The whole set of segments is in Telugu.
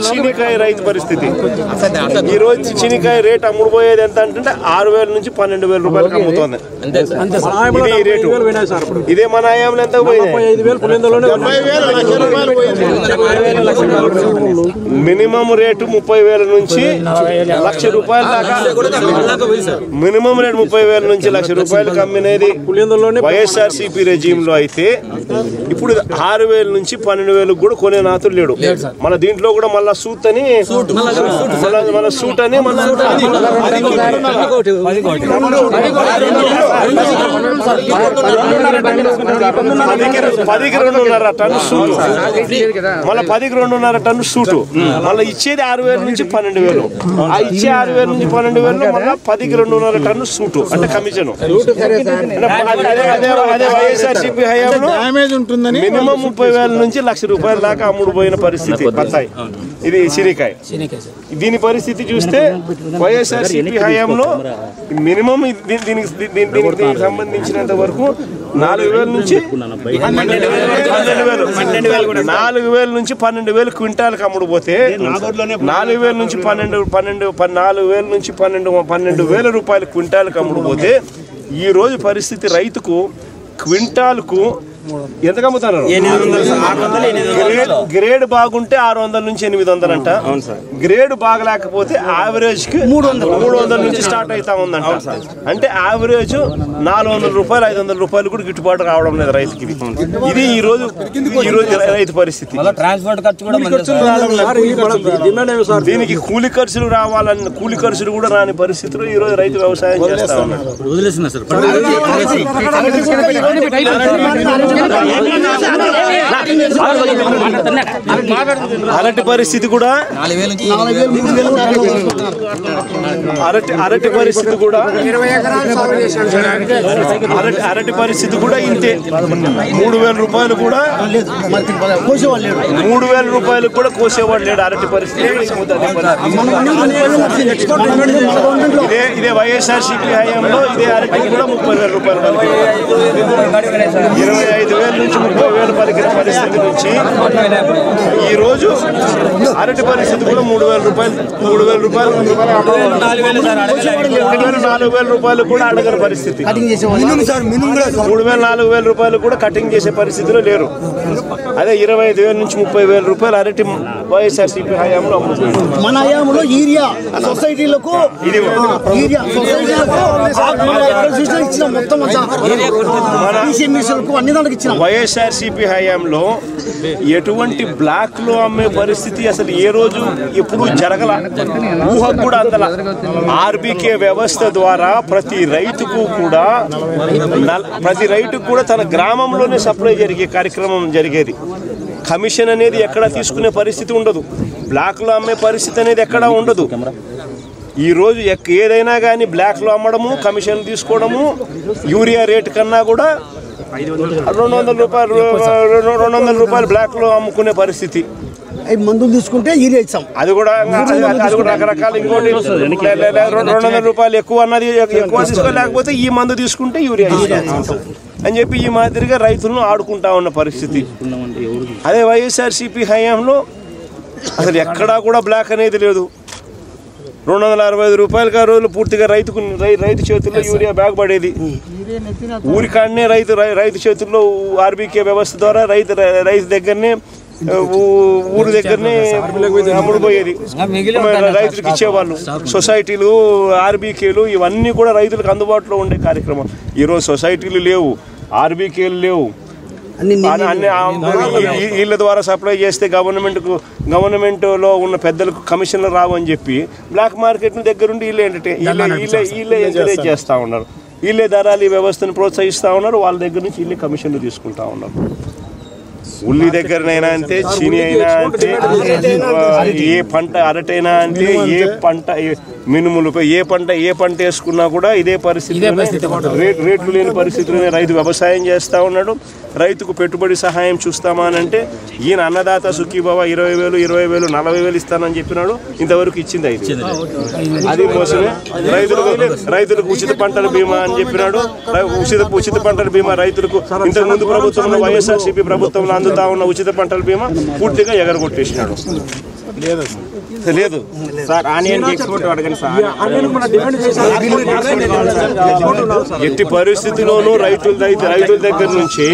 చీనికాయ రైతు పరిస్థితి ఈ రోజు చీనికాయ రేట్ అమ్ముడుపోయేది ఎంత అంటే 6,000 నుంచి 12,000 రూపాయలకు అమ్ముతోంది. ఇది రేటు. ఇదే మన ఆయాంలో ఎంత పోయింది? మినిమం రేటు 30,000 నుంచి 1,00,000 రూపాయల దాకా. మినిమం రేటు 30,000 నుంచి 1,00,000 రూపాయలకు అమ్మినది వైఎస్ఆర్సీపీ రెజీమ్ లో అయితే ఇప్పుడు 6,000 నుంచి 12,000 కూడా కొనే నాతులు లేడు. మన దీంట్లో కూడా మళ్ళా సూట్ అని మన సూట్ అని 10కి 2.5 టన్ను సూటు, మళ్ళీ 10కి 2.5 టన్ను సూటు, మళ్ళీ ఇచ్చేది 6,000 నుంచి 12,000. ఆ ఇచ్చే 6,000 నుంచి 12,000 మళ్ళీ 10కి 2.5 టన్ను సూటు అంటే కమిషన్. అదే వైఎస్ఆర్సీపీ హయాంలో మినిమం 30,000 నుంచి 1,00,000 రూపాయల దాకా అమ్ముడు పోయిన పరిస్థితి బత్తాయి. ఇది చీనికాయ. దీని పరిస్థితి చూస్తే వైఎస్ఆర్సీపీ హయాంలో మినిమం దీనికి సంబంధించినంత వరకు 4,000 నుంచి 12,000 క్వింటాలకు అమ్ముడు పోతే 4,000 నుంచి 12,000 రూపాయల క్వింటాలకు అమ్ముడు పోతే ఈ రోజు పరిస్థితి రైతుకు క్వింటాల్కు ఎంత అమ్ముతారు? గ్రేడ్ బాగుంటే 600 నుంచి 800 అంట. గ్రేడ్ బాగలేకపోతే యావరేజ్ కి 300 నుంచి స్టార్ట్ అవుతా ఉందంట. అంటే యావరేజ్ 400 రూపాయలు 500 రూపాయలు కూడా గిట్టుబాటు రావడం లేదు రైతుకి. ఇది ఈ రోజు రైతు పరిస్థితి. దీనికి కూలి ఖర్చులు రావాలని కూలి ఖర్చులు కూడా రాని పరిస్థితిలో ఈ రోజు రైతు వ్యవసాయం చేస్తా ఉన్నారు. అరటి పరిస్థితి కూడా అరటి పరిస్థితి కూడా అరటి పరిస్థితి కూడా ఇంతే. 3,000 రూపాయలు కూడా 3,000 రూపాయలు కూడా కోసేవాడు లేడు. అరటి పరిస్థితి ఇదే వైఎస్ఆర్సీపీ హయాంలో ఇదే అరటి కూడా 30,000 రూపాయలు 25,000 నుంచి 30,000 పలికిన పరిస్థితి నుంచి ఈ రోజు అరటి పరిస్థితి కూడా 3,000 రూపాయలు 4,000 రూపాయలు కూడా అడగని పరిస్థితి. 4,000 రూపాయలు కూడా కటింగ్ చేసే పరిస్థితిలో లేరు. అదే 25,000 నుంచి 30,000 రూపాయలు అరటి వైఎస్ఆర్సీపీ హయాంలో మన హయాంలో యూరియా సొసైటీలకు వైఎస్ఆర్సీపీ హయాంలో ఎటువంటి బ్లాక్ లో అమ్మే పరిస్థితి అసలు ఏ రోజు ఎప్పుడు జరగల, ఊహకు కూడా అందల. ఆర్బీకే వ్యవస్థ ద్వారా ప్రతి రైతుకు కూడా తన గ్రామంలోనే సప్లై జరిగే కార్యక్రమం జరిగేది. కమిషన్ అనేది ఎక్కడా తీసుకునే పరిస్థితి ఉండదు, బ్లాక్ లో అమ్మే పరిస్థితి అనేది ఎక్కడా ఉండదు. ఈ రోజు ఏదైనా కానీ బ్లాక్ లో అమ్మడము, కమిషన్ తీసుకోవడము, యూరియా రేటు కన్నా కూడా 200 రూపాయలు బ్లాక్ లో అమ్ముకునే పరిస్థితి. మందులు తీసుకుంటే యూరియా ఇచ్చాం, అది కూడా రకరకాల. ఇంకోటి 200 రూపాయలు ఎక్కువ అన్నది ఎక్కువ తీసుకోలేకపోతే ఈ మందు తీసుకుంటే యూరియా ఇస్తాం అని చెప్పి ఈ మాదిరిగా రైతులను ఆడుకుంటా ఉన్న పరిస్థితి. అదే వైఎస్ఆర్సీపీ హయాంలో అసలు ఎక్కడా కూడా బ్లాక్ అనేది లేదు. 265 రూపాయలకి ఆ రోజులు పూర్తిగా రైతు చేతుల్లో యూరియా బ్యాగ్ పడేది. ఊరికాడనే రైతు చేతుల్లో ఆర్బీకే వ్యవస్థ ద్వారా రైతు దగ్గరనే ఊరి దగ్గరనే అమ్ముడుపోయేది, రైతులకు ఇచ్చేవాళ్ళు. సొసైటీలు, ఆర్బీకేలు ఇవన్నీ కూడా రైతులకు అందుబాటులో ఉండే కార్యక్రమం. ఈరోజు సొసైటీలు లేవు, ఆర్బీకేలు లేవు. వీళ్ళ ద్వారా సప్లై చేస్తే గవర్నమెంట్లో ఉన్న పెద్దలకు కమిషన్లు రావని చెప్పి బ్లాక్ మార్కెట్ దగ్గరుండి వీళ్ళే ఎంకరేజ్ చేస్తూ ఉన్నారు. వీళ్ళే దళారీ వ్యవస్థను ప్రోత్సహిస్తూ ఉన్నారు. వాళ్ళ దగ్గర నుంచి వీళ్ళే కమిషన్లు తీసుకుంటా ఉన్నారు. ఉల్లి దగ్గరనైనా అంతే, చీని అయినా అంతే, ఏ పంట అరటైనా అంతే, ఏ పంట మినుములపై ఏ పంట వేసుకున్నా కూడా ఇదే పరిస్థితి, రేట్లు లేని పరిస్థితుల్లోనే రైతు వ్యవసాయం చేస్తూ ఉన్నాడు. రైతుకు పెట్టుబడి సహాయం చూస్తామా అని అంటే ఈయన అన్నదాత సుఖీభవ 20,000 20,000 40,000 ఇస్తానని చెప్పినాడు. ఇంతవరకు ఇచ్చింది 5. అది మోసమే. రైతులకు ఉచిత పంటల బీమా అని చెప్పినాడు. ఉచిత పంటల బీమా రైతులకు ఇంతకు ముందు ప్రభుత్వంలో వైఎస్ఆర్సీపీ ప్రభుత్వంలో అందుతా ఉన్న ఉచిత పంటల బీమా పూర్తిగా ఎగరగొట్టేసినాడు. లేదు సార్, ఆనియన్ ఎక్స్పోర్ట్ అడగండి సార్. ఎట్టి పరిస్థితిలోనూ రైతుల దగ్గర నుంచి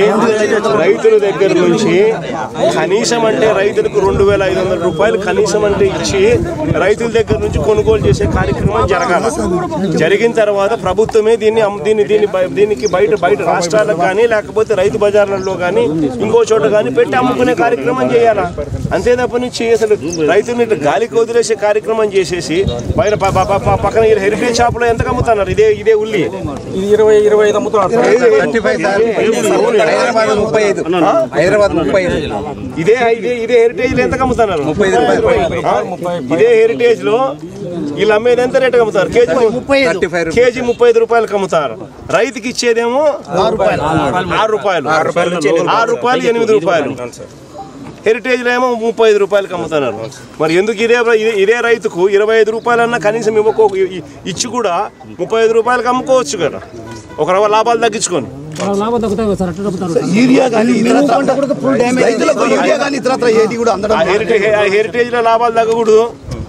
కనీసం అంటే రైతులకు 2,500 రూపాయలు కనీసం అంటే ఇచ్చి రైతుల దగ్గర నుంచి కొనుగోలు చేసే కార్యక్రమం జరగాలి. జరిగిన తర్వాత ప్రభుత్వమే దీనికి బయట రాష్ట్రాలకు కానీ లేకపోతే రైతు బజార్లలో కానీ ఇంకో చోట కానీ పెట్టి అమ్ముకునే కార్యక్రమం చేయాలా. అంతే తప్ప నుంచి అసలు రైతుని గాలికి వదిలేసే కార్యక్రమం చేసేసి బయట పక్కన హెరిటేజ్ షాప్ లో ఎంత అమ్ముతున్నారు? ఇదే ఉల్లి 20-25 అమ్ముతున్నారు. ఇదే హెరిటేజ్ లో ఎంత అమ్ముతున్నారు? 35 రూపాయలు. ఇదే హెరిటేజ్ లో వీళ్ళు అమ్మేది ఎంత రేటు అమ్ముతారు? కేజీ 35 రూపాయలకు అమ్ముతారు. రైతుకి ఇచ్చేదేమో 6 రూపాయలు, 8 రూపాయలు. హెరిటేజ్ లో ఏమో 35 రూపాయలకి అమ్ముతున్నారు. మరి ఎందుకు ఇదే రైతుకు 25 రూపాయలన్నా కనీసం ఇచ్చి కూడా 35 రూపాయలకి అమ్ముకోవచ్చు కదా, ఒక రవ్వ లాభాలు తగ్గించుకొని. హెరిటేజ్ లో లాభాలు తగ్గకూడదు.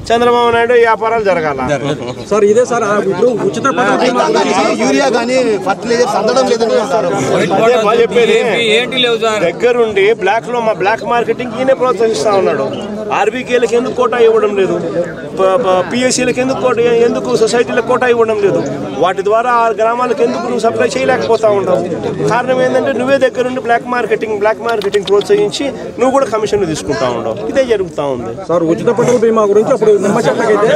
చంద్రబాబు నాయుడు వ్యాపారాలు జరగాల సార్. ఇదే సార్ ఇప్పుడు ఉచిత యూరియా ఫర్టిలైజర్స్ అందడం లేదని చెప్పేది. దగ్గరుండి బ్లాక్ మార్కెటింగ్ ఈయనే ప్రోత్సహిస్తా ఉన్నాడు. ఆర్బీకేలకు ఎందుకు కోటా ఇవ్వడం లేదు? పిఎస్సీలకు ఎందుకు సొసైటీలకు కోటా ఇవ్వడం లేదు? వాటి ద్వారా ఆ గ్రామాలకు ఎందుకు నువ్వు సప్లై చేయలేకపోతా ఉంటావు? కారణం ఏంటంటే నువ్వే దగ్గరుండి బ్లాక్ మార్కెటింగ్ ప్రోత్సహించి నువ్వు కూడా కమిషన్లు తీసుకుంటా ఉండవు. ఇదే జరుగుతూ ఉంది సార్. ఉచిత పంటల బీమా గురించి అప్పుడు నిమ్మ చెట్లకైతే